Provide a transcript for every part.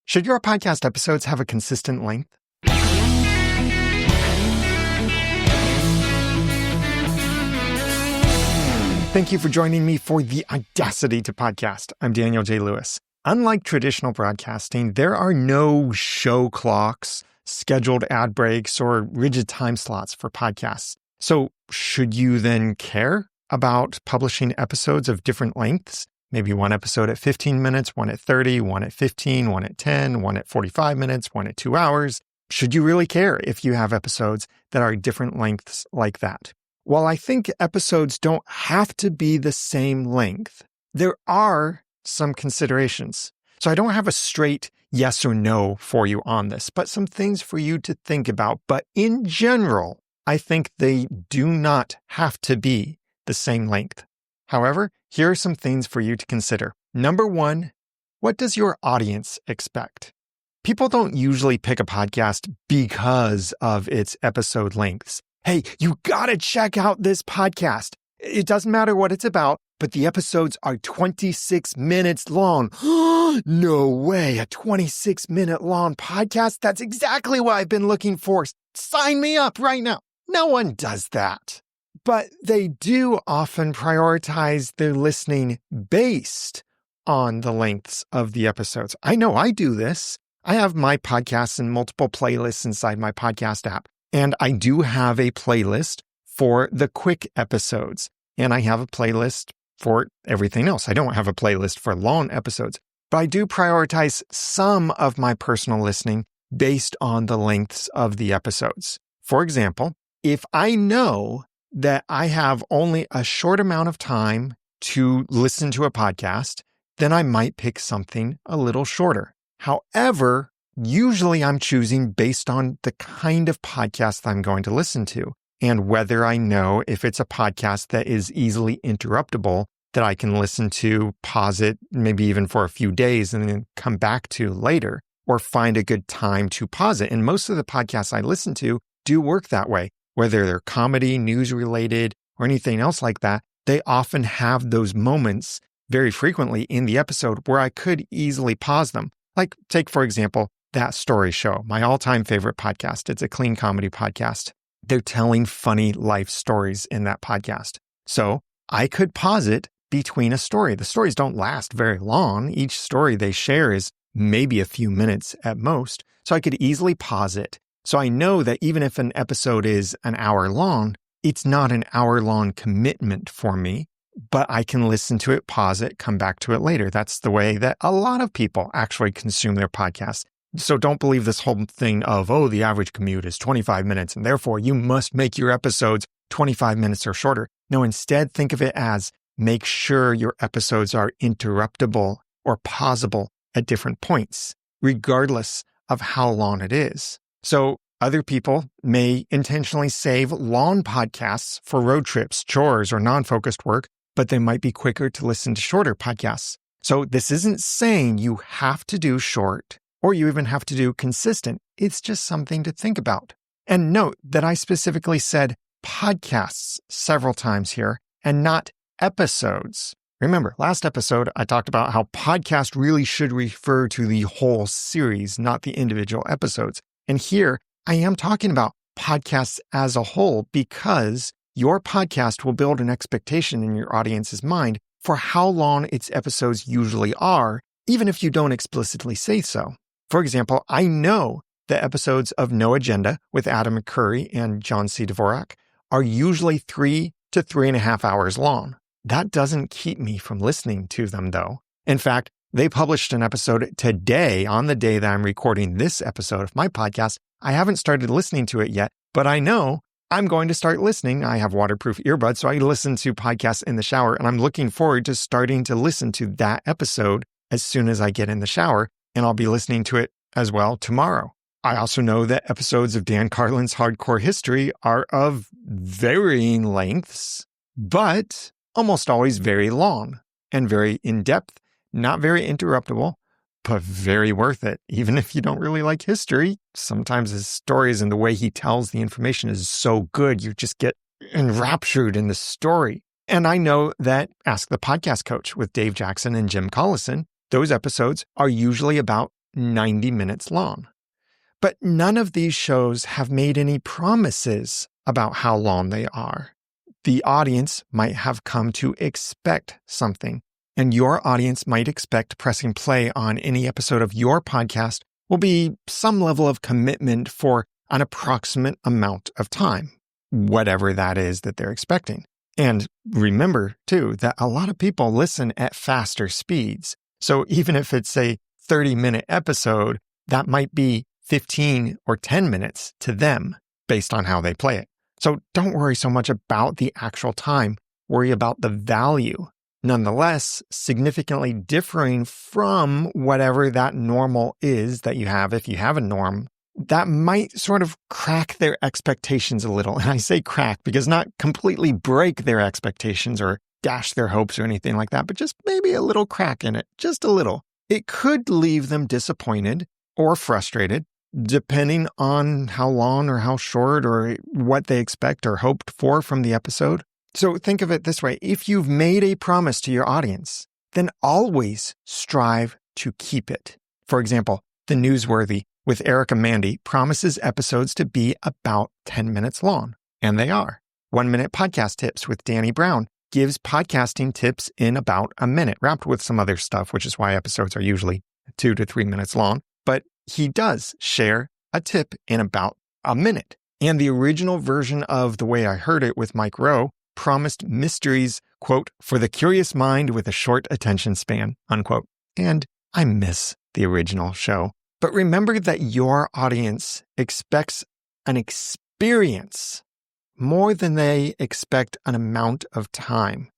Should your podcast episodes have a consistent length? Thank you for joining me for the Audacity to Podcast. I'm Daniel J. Lewis. Unlike traditional broadcasting, there are no show clocks, scheduled ad breaks, or rigid time slots for podcasts. So should you then care about publishing episodes of different lengths? Maybe one episode at 15 minutes, one at 30, one at 15, one at 10, one at 45 minutes, one at 2 hours. Should you really care if you have episodes that are different lengths like that? While I think episodes don't have to be the same length, there are some considerations. So I don't have a straight yes or no for you on this, but some things for you to think about. But in general, I think they do not have to be the same length. However, here are some things for you to consider. Number one, what does your audience expect? People don't usually pick a podcast because of its episode lengths. Hey, you gotta check out this podcast. It doesn't matter what it's about, but the episodes are 26 minutes long. No way, a 26-minute long podcast? That's exactly what I've been looking for. Sign me up right now. No one does that. But they do often prioritize their listening based on the lengths of the episodes. I know I do this. I have my podcasts in multiple playlists inside my podcast app. And I do have a playlist for the quick episodes. And I have a playlist for everything else. I don't have a playlist for long episodes. But I do prioritize some of my personal listening based on the lengths of the episodes. For example, if I know that I have only a short amount of time to listen to a podcast, then I might pick something a little shorter. However, usually I'm choosing based on the kind of podcast I'm going to listen to and whether I know if it's a podcast that is easily interruptible that I can listen to, pause it, maybe even for a few days and then come back to later, or find a good time to pause it. And most of the podcasts I listen to do work that way. Whether they're comedy, news-related, or anything else like that, they often have those moments very frequently in the episode where I could easily pause them. Like, take, for example, That Story Show, my all-time favorite podcast. It's a clean comedy podcast. They're telling funny life stories in that podcast. So I could pause it between a story. The stories don't last very long. Each story they share is maybe a few minutes at most. So I could easily pause it. So I know that even if an episode is an hour long, it's not an hour-long commitment for me, but I can listen to it, pause it, come back to it later. That's the way that a lot of people actually consume their podcasts. So don't believe this whole thing of, oh, the average commute is 25 minutes, and therefore you must make your episodes 25 minutes or shorter. No, instead think of it as make sure your episodes are interruptible or pausable at different points, regardless of how long it is. So other people may intentionally save long podcasts for road trips, chores, or non-focused work, but they might be quicker to listen to shorter podcasts. So this isn't saying you have to do short or you even have to do consistent. It's just something to think about. And note that I specifically said podcasts several times here and not episodes. Remember, last episode, I talked about how podcast really should refer to the whole series, not the individual episodes. And here, I am talking about podcasts as a whole because your podcast will build an expectation in your audience's mind for how long its episodes usually are, even if you don't explicitly say so. For example, I know that episodes of No Agenda with Adam McCurry and John C. Dvorak are usually 3 to 3.5 hours long. That doesn't keep me from listening to them, though. In fact, they published an episode today on the day that I'm recording this episode of my podcast. I haven't started listening to it yet, but I know I'm going to start listening. I have waterproof earbuds, so I listen to podcasts in the shower, and I'm looking forward to starting to listen to that episode as soon as I get in the shower, and I'll be listening to it as well tomorrow. I also know that episodes of Dan Carlin's Hardcore History are of varying lengths, but almost always very long and very in-depth, not very interruptible, but very worth it. Even if you don't really like history, sometimes his stories and the way he tells the information is so good, you just get enraptured in the story. And I know that Ask the Podcast Coach with Dave Jackson and Jim Collison, those episodes are usually about 90 minutes long. But none of these shows have made any promises about how long they are. The audience might have come to expect something, and your audience might expect pressing play on any episode of your podcast will be some level of commitment for an approximate amount of time, whatever that is that they're expecting. And remember, too, that a lot of people listen at faster speeds. So even if it's a 30-minute episode, that might be 15 or 10 minutes to them based on how they play it. So don't worry so much about the actual time. Worry about the value. Nonetheless, significantly differing from whatever that normal is that you have, if you have a norm, that might sort of crack their expectations a little. And I say crack because not completely break their expectations or dash their hopes or anything like that, but just maybe a little crack in it, just a little. It could leave them disappointed or frustrated, depending on how long or how short or what they expect or hoped for from the episode. So think of it this way. If you've made a promise to your audience, then always strive to keep it. For example, The Newsworthy with Eric and Mandy promises episodes to be about 10 minutes long, and they are. 1 Minute Podcast Tips with Danny Brown gives podcasting tips in about a minute, wrapped with some other stuff, which is why episodes are usually 2 to 3 minutes long. But he does share a tip in about a minute. And the original version of The Way I Heard It with Mike Rowe promised mysteries, quote, for the curious mind with a short attention span, unquote. And I miss the original show. But remember that your audience expects an experience more than they expect an amount of time.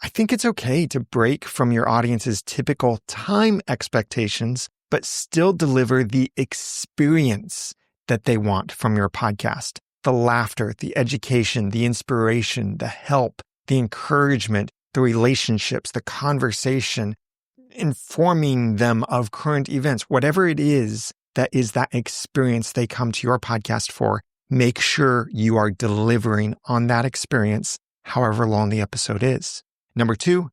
I think it's okay to break from your audience's typical time expectations, but still deliver the experience that they want from your podcast. The laughter, the education, the inspiration, the help, the encouragement, the relationships, the conversation, informing them of current events, whatever it is that experience they come to your podcast for, make sure you are delivering on that experience, however long the episode is. Number 2,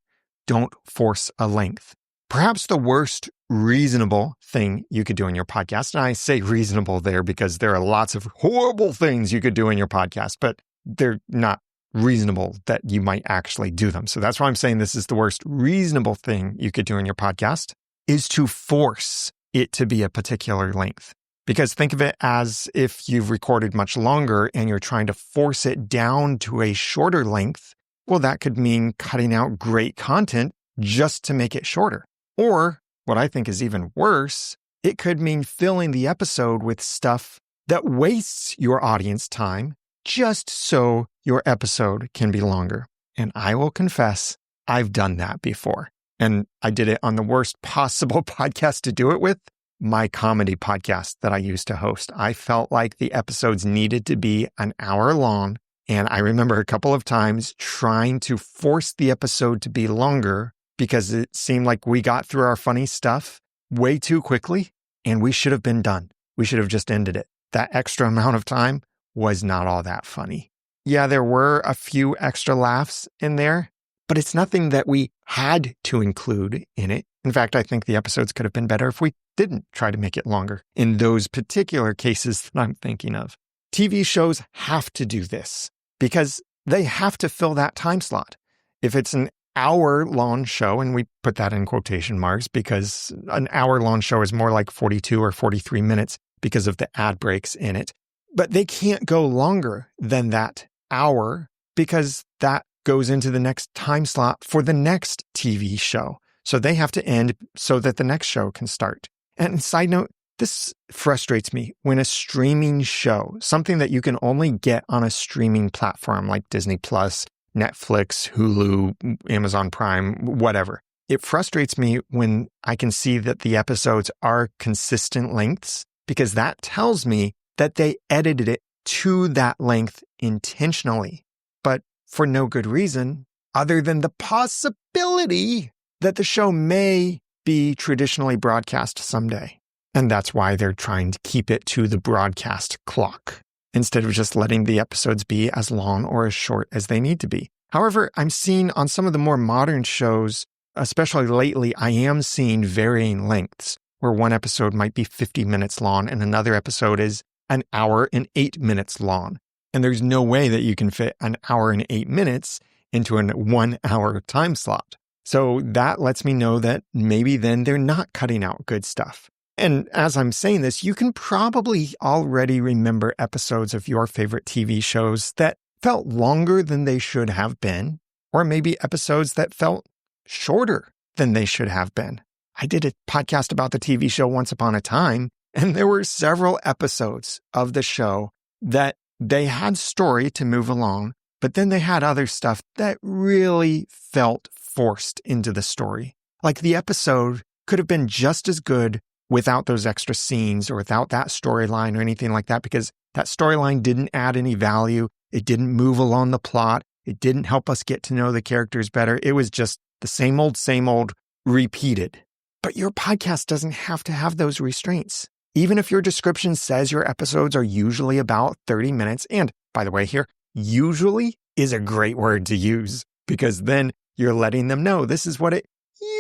don't force a length. Perhaps the worst reasonable thing you could do in your podcast, and I say reasonable there because there are lots of horrible things you could do in your podcast, but they're not reasonable that you might actually do them. So that's why I'm saying this is the worst reasonable thing you could do in your podcast, is to force it to be a particular length. Because think of it as if you've recorded much longer and you're trying to force it down to a shorter length. Well, that could mean cutting out great content just to make it shorter. Or, what I think is even worse, it could mean filling the episode with stuff that wastes your audience time just so your episode can be longer. And I will confess, I've done that before. And I did it on the worst possible podcast to do it with, my comedy podcast that I used to host. I felt like the episodes needed to be an hour long. And I remember a couple of times trying to force the episode to be longer because it seemed like we got through our funny stuff way too quickly and we should have been done. We should have just ended it. That extra amount of time was not all that funny. Yeah, there were a few extra laughs in there, but it's nothing that we had to include in it. In fact, I think the episodes could have been better if we didn't try to make it longer in those particular cases that I'm thinking of. TV shows have to do this because they have to fill that time slot. If it's an hour-long show, and we put that in quotation marks because an hour-long show is more like 42 or 43 minutes because of the ad breaks in it, but they can't go longer than that hour because that goes into the next time slot for the next TV show. So they have to end so that the next show can start. And side note, this frustrates me when a streaming show, something that you can only get on a streaming platform like Disney Plus, Netflix, Hulu, Amazon Prime, whatever. It frustrates me when I can see that the episodes are consistent lengths because that tells me that they edited it to that length intentionally, but for no good reason other than the possibility that the show may be traditionally broadcast someday. And that's why they're trying to keep it to the broadcast clock instead of just letting the episodes be as long or as short as they need to be. However, I'm seeing on some of the more modern shows, especially lately, I am seeing varying lengths. where one episode might be 50 minutes long and another episode is an hour and 8 minutes long. And there's no way that you can fit an hour and 8 minutes into a 1 hour time slot. So that lets me know that maybe then they're not cutting out good stuff. And as I'm saying this, you can probably already remember episodes of your favorite TV shows that felt longer than they should have been, or maybe episodes that felt shorter than they should have been. I did a podcast about the TV show Once Upon a Time, and there were several episodes of the show that they had story to move along, but then they had other stuff that really felt forced into the story. Like the episode could have been just as good without those extra scenes or without that storyline or anything like that, because that storyline didn't add any value. It didn't move along the plot. It didn't help us get to know the characters better. It was just the same old, repeated. But your podcast doesn't have to have those restraints. Even if your description says your episodes are usually about 30 minutes, and by the way here, usually is a great word to use, because then you're letting them know this is what it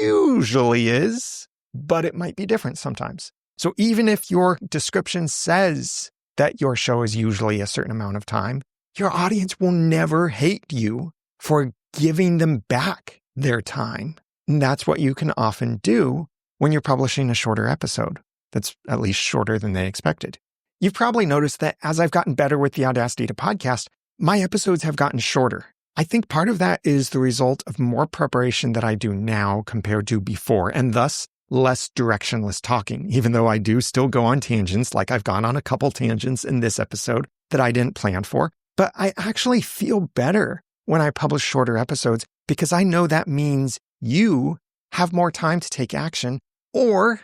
usually is, but it might be different sometimes. So even if your description says that your show is usually a certain amount of time, your audience will never hate you for giving them back their time. And that's what you can often do when you're publishing a shorter episode that's at least shorter than they expected. You've probably noticed that as I've gotten better with the Audacity to podcast, my episodes have gotten shorter. I think part of that is the result of more preparation that I do now compared to before, and thus less directionless talking, even though I do still go on tangents, like I've gone on a couple tangents in this episode that I didn't plan for. But I actually feel better when I publish shorter episodes because I know that means you have more time to take action, or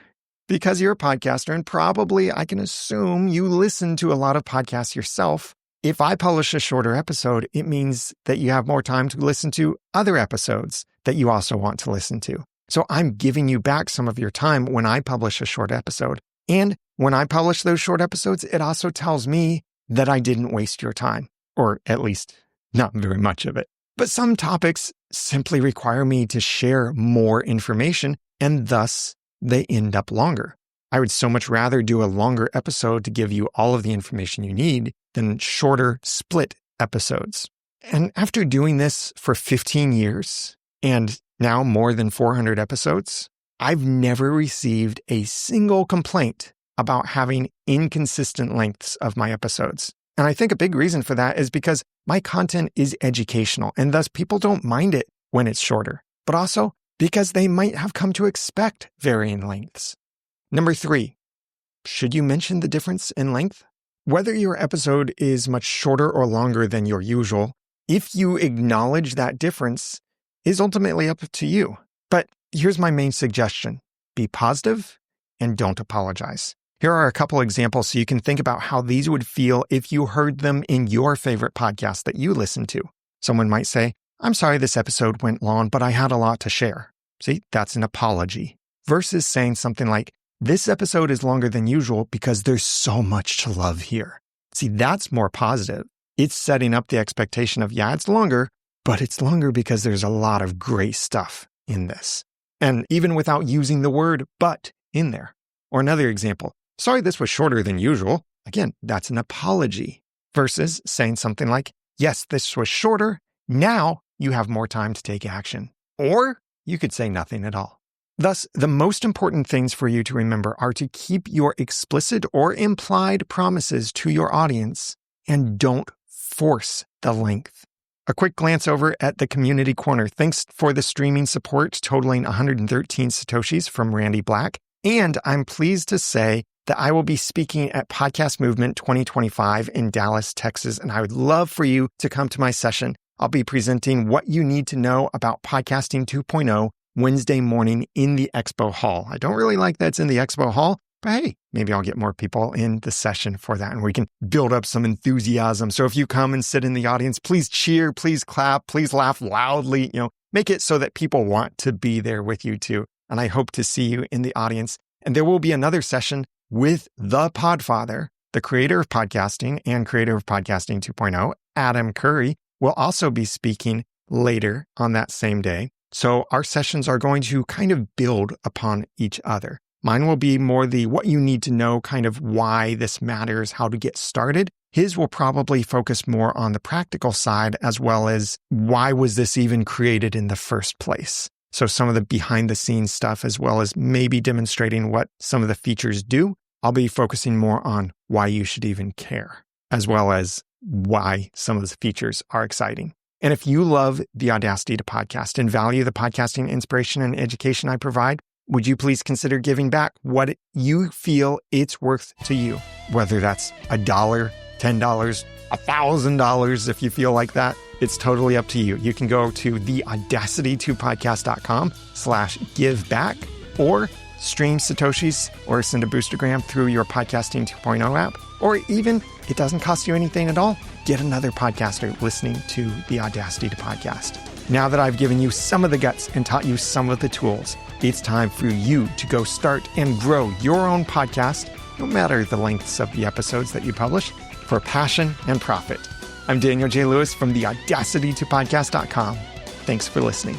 because you're a podcaster, and probably I can assume you listen to a lot of podcasts yourself. If I publish a shorter episode, it means that you have more time to listen to other episodes that you also want to listen to. So I'm giving you back some of your time when I publish a short episode. And when I publish those short episodes, it also tells me that I didn't waste your time, or at least not very much of it. But some topics simply require me to share more information, and thus they end up longer. I would so much rather do a longer episode to give you all of the information you need than shorter split episodes. And after doing this for 15 years and now more than 400 episodes, I've never received a single complaint about having inconsistent lengths of my episodes. And I think a big reason for that is because my content is educational, and thus people don't mind it when it's shorter, but also because they might have come to expect varying lengths. Number 3, should you mention the difference in length? Whether your episode is much shorter or longer than your usual, if you acknowledge that difference, is ultimately up to you. But here's my main suggestion. Be positive and don't apologize. Here are a couple examples so you can think about how these would feel if you heard them in your favorite podcast that you listen to. Someone might say, I'm sorry this episode went long, but I had a lot to share. See, that's an apology. Versus saying something like, this episode is longer than usual because there's so much to love here. See, that's more positive. It's setting up the expectation of, yeah, it's longer, but it's longer because there's a lot of great stuff in this. And even without using the word but in there. Or another example, sorry this was shorter than usual. Again, that's an apology. Versus saying something like, yes, this was shorter. Now you have more time to take action. Or you could say nothing at all. Thus, the most important things for you to remember are to keep your explicit or implied promises to your audience and don't force the length. A quick glance over at the Community Corner. Thanks for the streaming support totaling 113 Satoshis from Randy Black. And I'm pleased to say that I will be speaking at Podcast Movement 2025 in Dallas, Texas, and I would love for you to come to my session. I'll be presenting what you need to know about Podcasting 2.0 Wednesday morning in the Expo Hall. I don't really like that it's in the Expo Hall, but hey, maybe I'll get more people in the session for that and we can build up some enthusiasm. So if you come and sit in the audience, please cheer, please clap, please laugh loudly, make it so that people want to be there with you too. And I hope to see you in the audience. And there will be another session with the Podfather, the creator of podcasting and creator of Podcasting 2.0, Adam Curry, will also be speaking later on that same day. So our sessions are going to kind of build upon each other. Mine will be more the what you need to know, kind of why this matters, how to get started. His will probably focus more on the practical side, as well as why was this even created in the first place? So some of the behind the scenes stuff, as well as maybe demonstrating what some of the features do. I'll be focusing more on why you should even care, as well as why some of the features are exciting. And if you love the Audacity to Podcast and value the podcasting inspiration and education I provide, would you please consider giving back what you feel it's worth to you? Whether that's $1, $10, $1,000, if you feel like that, it's totally up to you. You can go to theaudacitytopodcast.com/give back or stream Satoshis or send a boostergram through your Podcasting 2.0 app. Or even, it doesn't cost you anything at all, get another podcaster listening to the Audacity to Podcast. Now that I've given you some of the guts and taught you some of the tools, it's time for you to go start and grow your own podcast, no matter the lengths of the episodes that you publish, for passion and profit. I'm Daniel J. Lewis from theaudacitytopodcast.com. Thanks for listening.